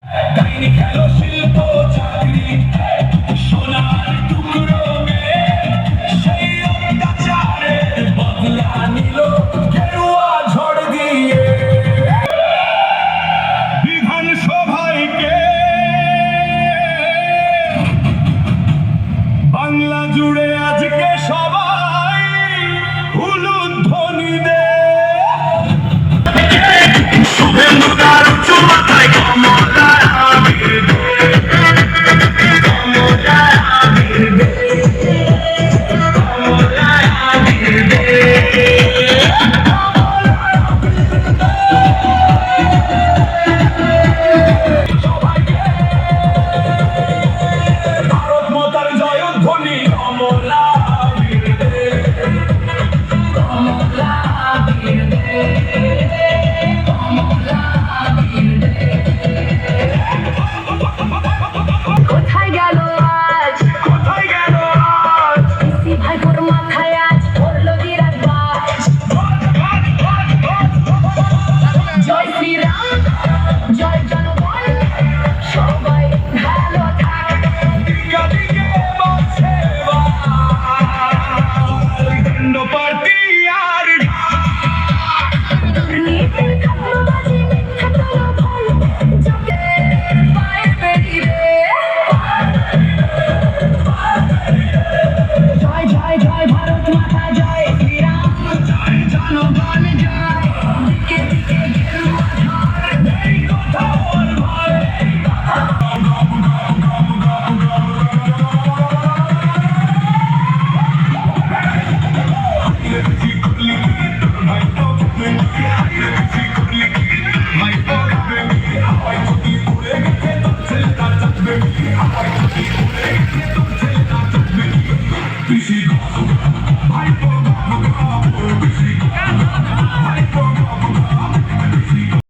ডাইনি খেলো শিল্প চাকরি সোনার টুকরো মেয়ে সেই অত্যাচারের বদলা নিল গেরুয়া ঝড় দিয়ে বিধানসভায় কে বাংলা জুড়ে আজকে সবাই উলুধ্বনি দে শুভেন্দু তার উঁচু মাথায় কমলা আবির দে কমলা আবির দে কমলা আবির দে ভারত মাতার জয়ধ্বনি কমলা আবির দে কমলা আবির দে কমলা আবির দে কোথায় গেল আজ কোথায় গেল আজ পিসি ভাইপোর মাথায় আজ পড়লো বিরাট বাজ জয় শ্রীরাম জয় জনগণ সবাই ভালো থাক দিকে দিকে বাজছে দণ্ড পার্টি আর দুর্নীতি খাতনাবাজি মিথ্যা প্রলোভন জগে পায়ে বেরিয়ে জয় জয় জয় ভারত মাতা জয় শ্রীরাম জয় জনগণ জয় দিকে দিকে গেরুয়া ঝড় এই কথা ওর ভাই হাওয়াই যদি উড়ে গেছে তোর ছেলেটা চাকবে হাওয়াই যদি উড়ে গেছে তোর